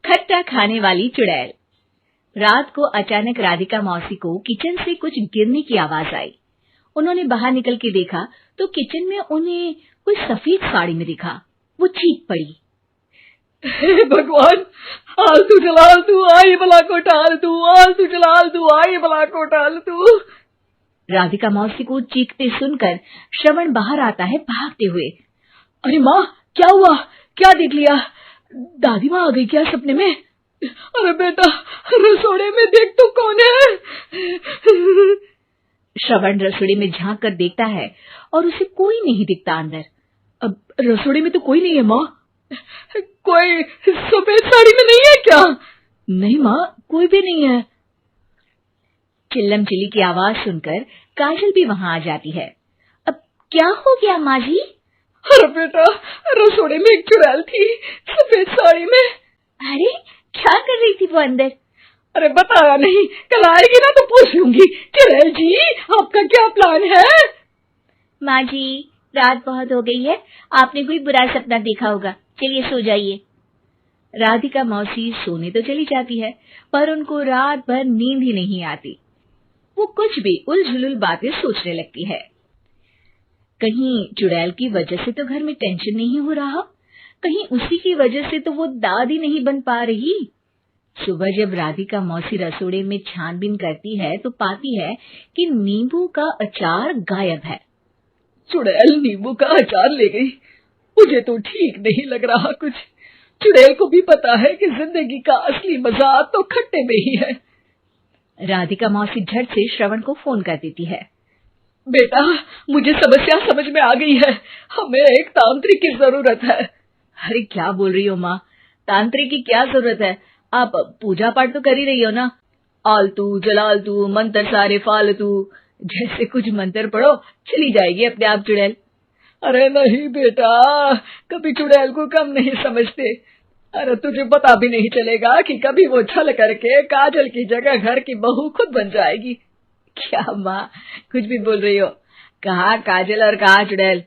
खट्टा खाने वाली चुड़ैल। रात को अचानक राधिका मौसी को किचन से कुछ गिरने की आवाज आई। उन्होंने बाहर निकल के देखा तो किचन में उन्हें कोई सफेद साड़ी में दिखा। वो चीख पड़ी, हे भगवान, आलतू जलालतू आई बला को टाल तू, आलतू जलालतू आई बला को टाल तू। राधिका मौसी को चीखते सुनकर श्रवण बाहर आता है भागते हुए। अरे माँ, क्या हुआ? क्या देख लिया? दादी माँ आ गई क्या सपने में? अरे बेटा, रसोड़े में देख तो कौन है? श्रवण रसोड़े में झांक कर देखता है और उसे कोई नहीं दिखता अंदर। अब रसोड़े में तो कोई नहीं है माँ। कोई सफेद साड़ी में नहीं है क्या? नहीं माँ, कोई भी नहीं है। चिल्लम चिल्ली की आवाज सुनकर काजल भी वहां आ जाती है। अब क्या हो गया माँ जी? अरे बेटा, रसोड़े में एक चुड़ैल थी सफेद साड़ी में। अरे क्या कर रही थी वो अंदर? अरे बताया नहीं, कल आएगी ना तो पूछ लूंगी। चुड़ैल जी, आपका क्या प्लान है? माँ जी, रात बहुत हो गई है, आपने कोई बुरा सपना देखा होगा, चलिए सो जाइए। राधिका मौसी सोने तो चली जाती है पर उनको रात भर नींद ही नहीं आती। वो कुछ भी उलझुल बातें सोचने लगती है। कहीं चुड़ैल की वजह से तो घर में टेंशन नहीं हो रहा, कहीं उसी की वजह से तो वो दादी नहीं बन पा रही। सुबह जब राधिका मौसी रसोड़े में छानबीन करती है तो पाती है कि नींबू का अचार गायब है। चुड़ैल नींबू का अचार ले गई, मुझे तो ठीक नहीं लग रहा कुछ। चुड़ैल को भी पता है कि जिंदगी का असली मजा तो खट्टे में ही है। राधिका मौसी झट से श्रवण को फोन कर देती है। बेटा, मुझे समस्या समझ में आ गई है, हमें एक तांत्रिक की जरूरत है। अरे क्या बोल रही हो माँ, तांत्रिक की क्या जरूरत है? आप पूजा पाठ तो कर ही रही हो ना। आलतू जलालतू मंत्र सारे फालतू जैसे कुछ मंत्र पढ़ो, चली जाएगी अपने आप चुड़ैल। अरे नहीं बेटा, कभी चुड़ैल को कम नहीं समझते। अरे तुझे पता भी नहीं चलेगा कि कभी वो छल करके काजल की जगह घर की बहू खुद बन जाएगी। क्या माँ, कुछ भी बोल रही हो? कहाँ काजल और कहाँ चुड़ैल?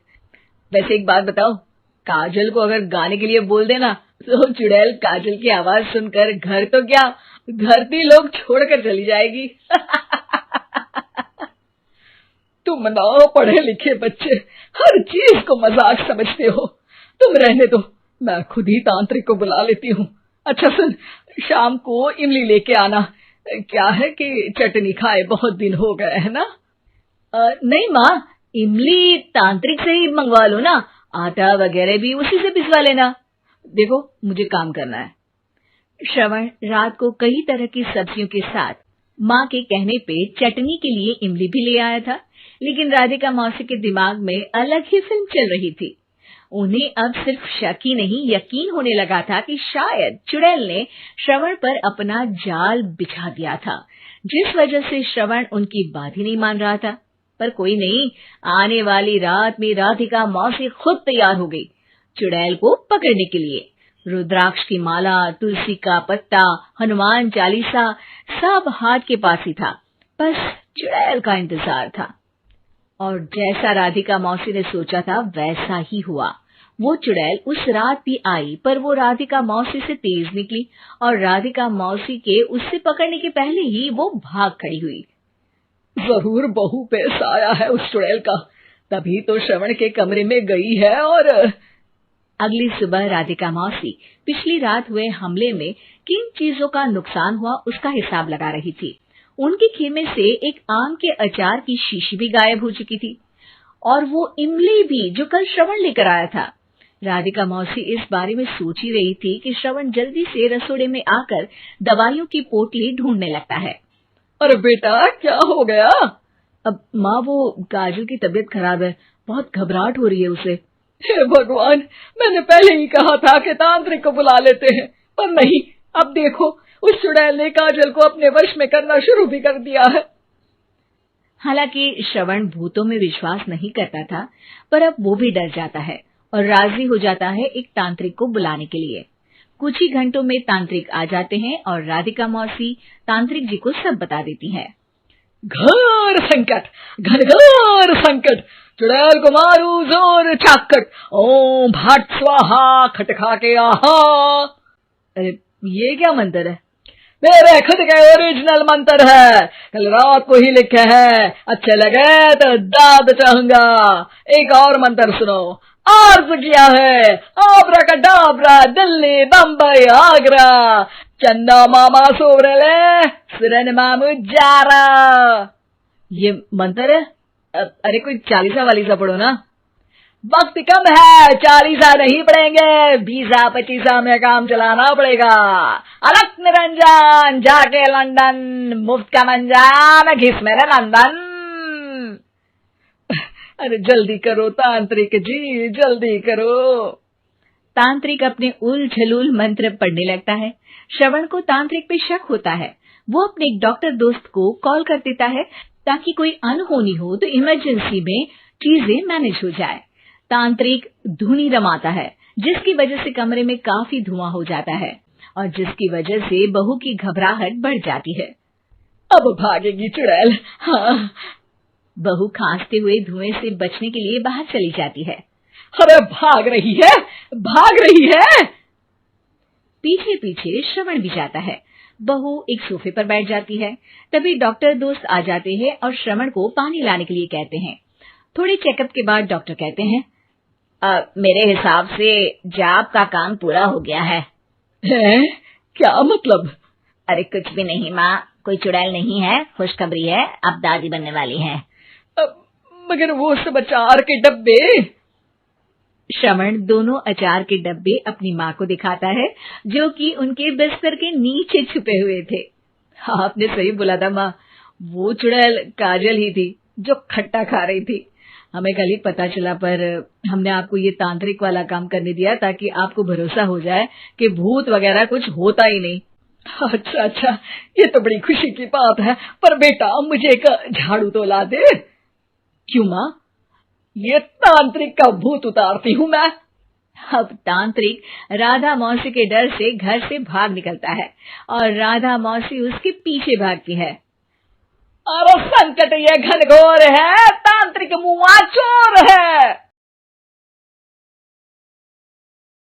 वैसे एक बात बताओ, काजल को अगर गाने के लिए बोल देना तो चुड़ैल काजल की आवाज सुनकर घर तो क्या, धरती लोग छोड़कर चली जाएगी। तुम ना पढ़े लिखे बच्चे हर चीज को मजाक समझते हो। तुम रहने दो, मैं खुद ही तांत्रिक को बुला लेती हूँ। अच्छा सुन, शाम को इमली लेके आना। क्या है कि चटनी खाए बहुत दिन हो गए है ना? नहीं माँ, इमली तांत्रिक से ही मंगवा लो ना, आटा वगैरह भी उसी से पिसवा लेना। देखो मुझे काम करना है। श्रवण रात को कई तरह की सब्जियों के साथ माँ के कहने पे चटनी के लिए इमली भी ले आया था, लेकिन राधिका मौसी के दिमाग में अलग ही फिल्म चल रही थी। उन्हें अब सिर्फ शक ही नहीं यकीन होने लगा था कि शायद चुड़ैल ने श्रवण पर अपना जाल बिछा दिया था, जिस वजह से श्रवण उनकी बात ही नहीं मान रहा था। पर कोई नहीं, आने वाली रात में राधिका मौसी खुद तैयार हो गई चुड़ैल को पकड़ने के लिए। रुद्राक्ष की माला, तुलसी का पत्ता, हनुमान चालीसा सब हाथ के पास ही था, बस चुड़ैल का इंतजार था। और जैसा राधिका मौसी ने सोचा था वैसा ही हुआ। वो चुड़ैल उस रात भी आई, पर वो राधिका मौसी से तेज निकली और राधिका मौसी के उससे पकड़ने के पहले ही वो भाग खड़ी हुई। जरूर बहू पे साया है उस चुड़ैल का, तभी तो श्रवण के कमरे में गई है। और अगली सुबह राधिका मौसी पिछली रात हुए हमले में किन चीजों का नुकसान हुआ उसका हिसाब लगा रही थी। उनके खेमे से एक आम के अचार की शीशी भी गायब हो चुकी थी और वो इमली भी जो कल श्रवण लेकर आया था। राधिका मौसी इस बारे में सोच ही रही थी कि श्रवण जल्दी से रसोड़े में आकर दवाइयों की पोटली ढूंढने लगता है। अरे बेटा, क्या हो गया? अब माँ, वो काजल की तबीयत खराब है, बहुत घबराहट हो रही है उसे। हे भगवान, मैंने पहले ही कहा था कि तांत्रिक को बुला लेते हैं, पर नहीं, अब देखो उस चुड़ैल ने काजल को अपने वश में करना शुरू भी कर दिया है। हालांकि श्रवण भूतों में विश्वास नहीं करता था, पर अब वो भी डर जाता है और राजी हो जाता है एक तांत्रिक को बुलाने के लिए। कुछ ही घंटों में तांत्रिक आ जाते हैं और राधिका मौसी तांत्रिक जी को सब बता देती है। घोर संकट, घनघोर संकट, चुड़ैल को मारू जोर चाकट, ओम भाट स्वाहा खटखा के आहा। अरे ये क्या मंत्र है? मेरे खुद के ओरिजिनल मंत्र है, कल रात को ही लिखे हैं, अच्छे लगे तो दाद चाहूंगा। एक और मंत्र सुनो। अर्ज किया है आब्राकडाब्रा, दिल्ली बम्बई आगरा, चंदा मामा सोरले सुरन मामू जारा। ये मंत्र है? अरे कोई 40 वालीसा पढ़ो ना। वक्त कम है, 40 नहीं पड़ेंगे, 20-25 में काम चलाना पड़ेगा। अलग निरंजन जाके लंदन, मुफ्त का मंजान घिस मेरे नंदन। अरे जल्दी करो तांत्रिक जी, जल्दी करो। तांत्रिक अपने उल झलूल मंत्र पढ़ने लगता है। श्रवण को तांत्रिक पे शक होता है। वो अपने एक डॉक्टर दोस्त को कॉल कर देता है ताकि कोई अनहोनी हो तो इमरजेंसी में चीजें मैनेज हो जाए। तांत्रिक धुनी रमाता है, जिसकी वजह से कमरे में काफी धुआं हो जाता है और जिसकी वजह से बहू की घबराहट बढ़ जाती है। अब भागेगी चुड़ैल। हाँ। बहू खांसते हुए धुएं से बचने के लिए बाहर चली जाती है। अरे भाग रही है, भाग रही है। पीछे पीछे श्रवण भी जाता है। बहू एक सोफे पर बैठ जाती है। तभी डॉक्टर दोस्त आ जाते हैं और श्रवण को पानी लाने के लिए कहते हैं। थोड़े चेकअप के बाद डॉक्टर कहते हैं, मेरे हिसाब से जाप का काम पूरा हो गया है। क्या मतलब? अरे कुछ भी नहीं माँ, कोई चुड़ैल नहीं है, खुशखबरी है, अब दादी बनने वाली है। मगर वो सब अचार के डब्बे। श्रवण दोनों अचार के डब्बे अपनी माँ को दिखाता है, जो कि उनके बिस्तर के नीचे छुपे हुए थे। आपने सही बोला था माँ, वो चुड़ैल काजल ही थी जो खट्टा खा रही थी। हमें कल ही पता चला, पर हमने आपको ये तांत्रिक वाला काम करने दिया ताकि आपको भरोसा हो जाए कि भूत वगैरह कुछ होता ही नहीं। अच्छा अच्छा, ये तो बड़ी खुशी की बात है, पर बेटा मुझे एक झाड़ू तो ला दे। क्यों माँ? ये तांत्रिक का भूत उतारती हूँ मैं। अब तांत्रिक राधा मौसी के डर से घर से भाग निकलता है और राधा मौसी उसके पीछे भागती है। अरे संकट ये घनघोर है, तांत्रिक मुआ चोर है।